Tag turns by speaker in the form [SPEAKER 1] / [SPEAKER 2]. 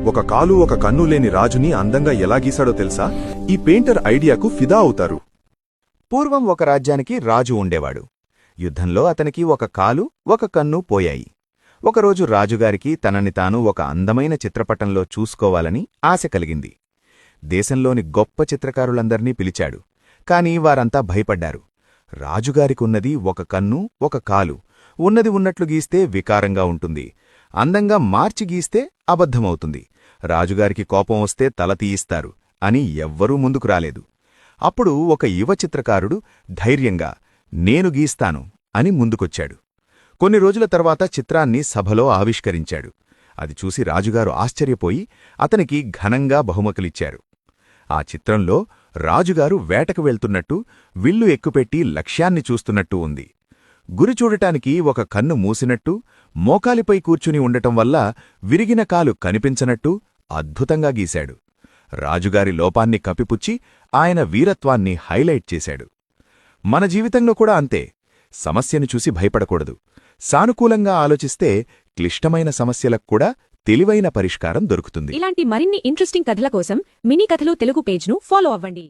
[SPEAKER 1] ఒక కాలు ఒక కన్ను లేని రాజుని అందంగా ఎలా గీశాడో తెలుసా? ఈ పెయింటర్ ఐడియాకు ఫిదా అవుతారు.
[SPEAKER 2] పూర్వం ఒక రాజ్యానికి రాజు ఉండేవాడు. యుద్ధంలో అతనికి ఒక కాలు ఒక కన్ను పోయాయి. ఒకరోజు రాజుగారికి తనని తాను ఒక అందమైన చిత్రపటంలో చూసుకోవాలని ఆశ కలిగింది. దేశంలోని గొప్ప చిత్రకారులందర్నీ పిలిచాడు. కాని వారంతా భయపడ్డారు. రాజుగారికున్నది ఒక కన్ను ఒక కాలు. ఉన్నది ఉన్నట్లు గీస్తే వికారంగా ఉంటుంది. అందంగా మార్చి గీస్తే అబద్ధమవుతుంది. రాజుగారికి కోపం వస్తే తల తీయిస్తారు అని ఎవ్వరూ ముందుకు రాలేదు. అప్పుడు ఒక యువ చిత్రకారుడు ధైర్యంగా నేను గీస్తాను అని ముందుకొచ్చాడు. కొన్ని రోజుల తర్వాత చిత్రాన్ని సభలో ఆవిష్కరించాడు. అది చూసి రాజుగారు ఆశ్చర్యపోయి అతనికి ఘనంగా బహుమతులిచ్చారు. ఆ చిత్రంలో రాజుగారు వేటకు వెళ్తున్నట్టు విల్లు ఎక్కుపెట్టి లక్ష్యాన్ని చూస్తున్నట్టు ఉంది. గురి చూడటానికి ఒక కన్ను మూసినట్టు, మోకాలిపై కూర్చుని ఉండటం వల్ల విరిగిన కాలు కనిపించనట్టు అద్భుతంగా గీశాడు. రాజుగారి లోపాన్ని కప్పిపుచ్చి ఆయన వీరత్వాన్ని హైలైట్ చేశాడు. మన జీవితంలో కూడా అంతే. సమస్యను చూసి భయపడకూడదు. సానుకూలంగా ఆలోచిస్తే క్లిష్టమైన సమస్యలకు కూడా తెలివైన పరిష్కారం దొరుకుతుంది.
[SPEAKER 3] ఇలాంటి మరిన్ని ఇంట్రెస్టింగ్ కథల కోసం మినీ కథలు తెలుగు పేజ్ను ఫాలో అవ్వండి.